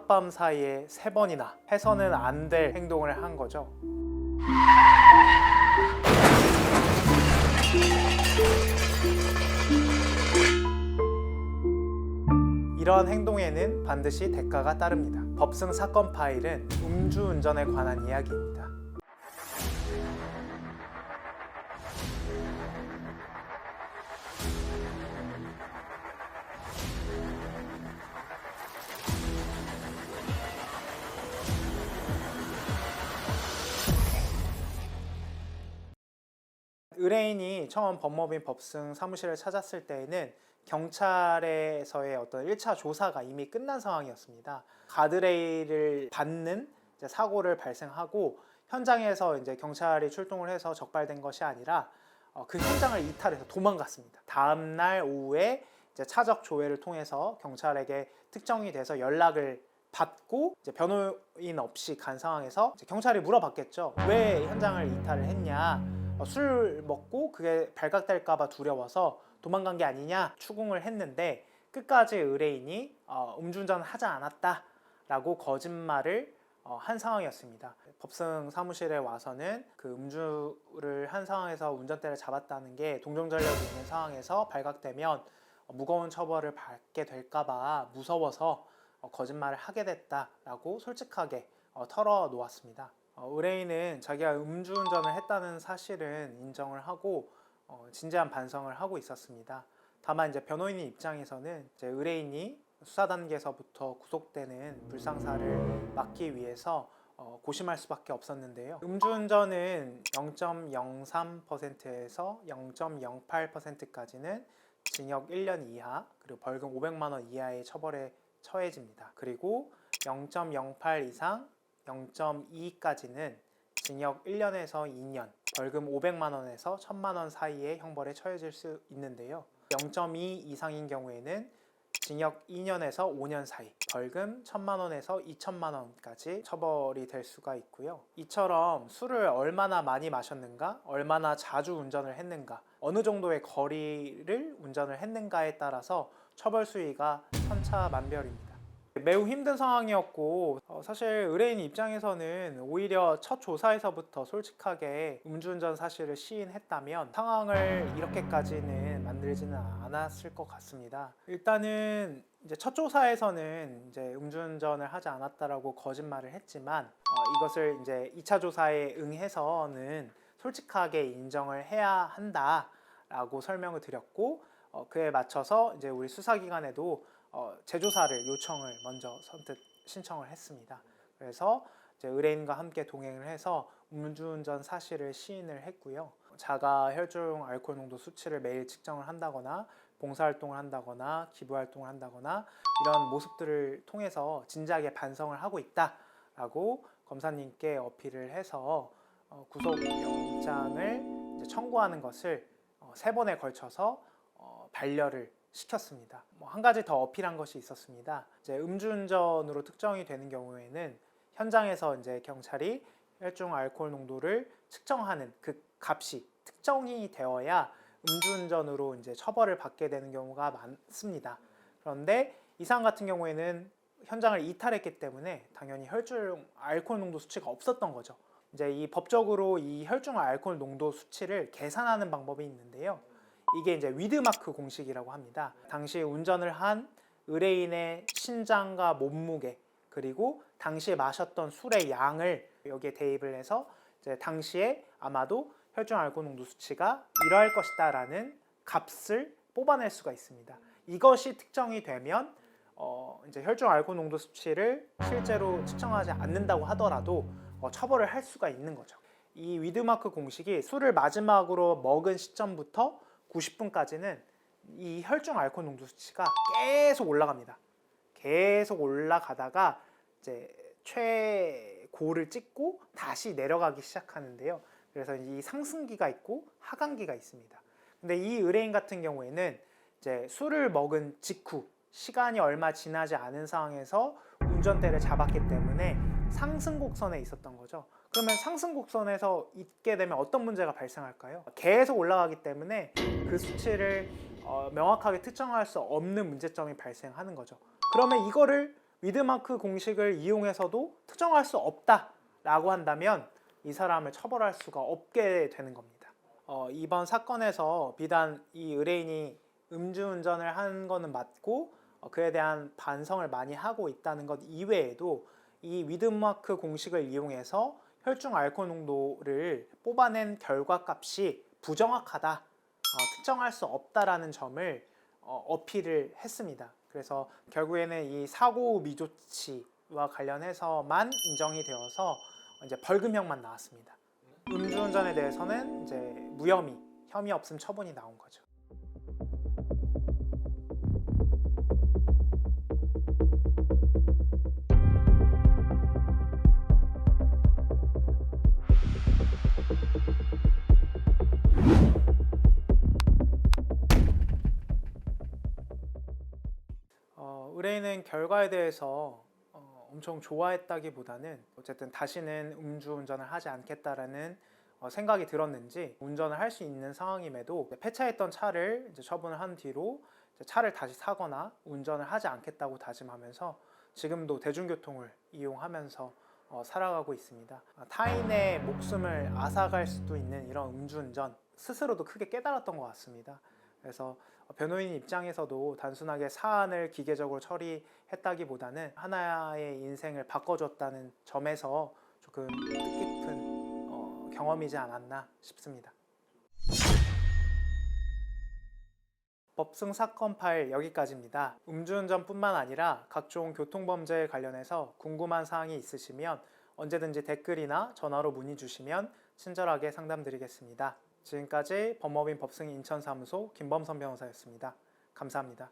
하룻밤 사이에 3번이나 해서는 안 될 행동을 한 거죠. 이러한 행동에는 반드시 대가가 따릅니다. 법승 사건 파일은 음주운전에 관한 이야기입니다. 의뢰인이 처음 법무법인 법승 사무실을 찾았을 때에는 경찰에서의 어떤 1차 조사가 이미 끝난 상황이었습니다. 가드레일을 받는 사고를 발생하고 현장에서 이제 경찰이 출동을 해서 적발된 것이 아니라 그 현장을 이탈해서 도망갔습니다. 다음 날 오후에 이제 차적 조회를 통해서 경찰에게 특정이 돼서 연락을 받고 이제 변호인 없이 간 상황에서 이제 경찰이 물어봤겠죠. 왜 현장을 이탈을 했냐? 술 먹고 그게 발각될까봐 두려워서 도망간 게 아니냐 추궁을 했는데 끝까지 의뢰인이 음주운전 하지 않았다라고 거짓말을 한 상황이었습니다. 법승 사무실에 와서는 그 음주를 한 상황에서 운전대를 잡았다는 게 동종전력이 있는 상황에서 발각되면 무거운 처벌을 받게 될까봐 무서워서 거짓말을 하게 됐다라고 솔직하게 털어놓았습니다. 의뢰인은 자기가 음주운전을 했다는 사실은 인정을 하고 진지한 반성을 하고 있었습니다. 다만 이제 변호인의 입장에서는 이제 의뢰인이 수사 단계에서부터 구속되는 불상사를 막기 위해서 고심할 수밖에 없었는데요. 음주운전은 0.03%에서 0.08%까지는 징역 1년 이하 그리고 벌금 500만 원 이하의 처벌에 처해집니다. 그리고 0.08 이상 0.2까지는 징역 1년에서 2년, 벌금 500만 원에서 1000만 원 사이의 형벌에 처해질 수 있는데요. 0.2 이상인 경우에는 징역 2년에서 5년 사이, 벌금 1000만 원에서 2000만 원까지 처벌이 될 수가 있고요. 이처럼 술을 얼마나 많이 마셨는가, 얼마나 자주 운전을 했는가, 어느 정도의 거리를 운전을 했는가에 따라서 처벌 수위가 천차만별입니다. 매우 힘든 상황이었고 사실 의뢰인 입장에서는 오히려 첫 조사에서부터 솔직하게 음주운전 사실을 시인했다면 상황을 이렇게까지는 만들지는 않았을 것 같습니다. 일단은 이제 첫 조사에서는 이제 음주운전을 하지 않았다라고 거짓말을 했지만 이것을 이제 2차 조사에 응해서는 솔직하게 인정을 해야 한다라고 설명을 드렸고 그에 맞춰서 이제 우리 수사기관에도 재조사를 요청을 먼저 선뜻 신청을 했습니다. 그래서 이제 의뢰인과 함께 동행을 해서 음주운전 사실을 시인을 했고요. 자가 혈중 알코올 농도 수치를 매일 측정을 한다거나 봉사활동을 한다거나 기부활동을 한다거나 이런 모습들을 통해서 진지하게 반성을 하고 있다라고 검사님께 어필을 해서 구속영장을 청구하는 것을 3번에 걸쳐서 반려를 시켰습니다. 한 가지 더 어필한 것이 있었습니다. 이제 음주운전으로 특정이 되는 경우에는 현장에서 이제 경찰이 혈중 알코올 농도를 측정하는 그 값이 특정이 되어야 음주운전으로 이제 처벌을 받게 되는 경우가 많습니다. 그런데 이 사람 같은 경우에는 현장을 이탈했기 때문에 당연히 혈중 알코올 농도 수치가 없었던 거죠. 이제 이 법적으로 이 혈중 알코올 농도 수치를 계산하는 방법이 있는데요. 이게 이제 위드마크 공식이라고 합니다. 당시 운전을 한 의뢰인의 신장과 몸무게 그리고 당시에 마셨던 술의 양을 여기에 대입을 해서 이제 당시에 아마도 혈중 알코올 농도 수치가 이러할 것이다 라는 값을 뽑아낼 수가 있습니다. 이것이 특정이 되면 이제 혈중 알코올 농도 수치를 실제로 측정하지 않는다고 하더라도 처벌을 할 수가 있는 거죠. 이 위드마크 공식이 술을 마지막으로 먹은 시점부터 90분까지는 이 혈중 알코올 농도 수치가 계속 올라갑니다. 계속 올라가다가 이제 최고를 찍고 다시 내려가기 시작하는데요. 그래서 이 상승기가 있고 하강기가 있습니다. 근데 이 의뢰인 같은 경우에는 이제 술을 먹은 직후 시간이 얼마 지나지 않은 상황에서 운전대를 잡았기 때문에 상승 곡선에 있었던 거죠. 그러면 상승 곡선에서 있게 되면 어떤 문제가 발생할까요? 계속 올라가기 때문에 그 수치를 명확하게 특정할 수 없는 문제점이 발생하는 거죠. 그러면 이거를 위드마크 공식을 이용해서도 특정할 수 없다라고 한다면 이 사람을 처벌할 수가 없게 되는 겁니다. 이번 사건에서 비단 이 의뢰인이 음주운전을 한 거는 맞고 그에 대한 반성을 많이 하고 있다는 것 이외에도 이 위드마크 공식을 이용해서 혈중 알코올 농도를 뽑아낸 결과값이 부정확하다, 특정할 수 없다라는 점을 어필을 했습니다. 그래서 결국에는 이 사고 미조치와 관련해서만 인정이 되어서 이제 벌금형만 나왔습니다. 음주운전에 대해서는 이제 무혐의, 혐의 없음 처분이 나온 거죠. 의뢰인은 결과에 대해서 엄청 좋아했다기보다는 어쨌든 다시는 음주운전을 하지 않겠다라는 생각이 들었는지 운전을 할 수 있는 상황임에도 폐차했던 차를 이제 처분을 한 뒤로 이제 차를 다시 사거나 운전을 하지 않겠다고 다짐하면서 지금도 대중교통을 이용하면서 살아가고 있습니다. 타인의 목숨을 앗아갈 수도 있는 이런 음주운전 스스로도 크게 깨달았던 것 같습니다. 그래서 변호인 입장에서도 단순하게 사안을 기계적으로 처리했다기보다는 하나의 인생을 바꿔줬다는 점에서 조금 뜻깊은 경험이지 않았나 싶습니다. 법승 사건 파일 여기까지입니다. 음주운전뿐만 아니라 각종 교통범죄에 관련해서 궁금한 사항이 있으시면 언제든지 댓글이나 전화로 문의 주시면 친절하게 상담드리겠습니다. 지금까지 법무법인 법승 인천사무소 김범선 변호사였습니다. 감사합니다.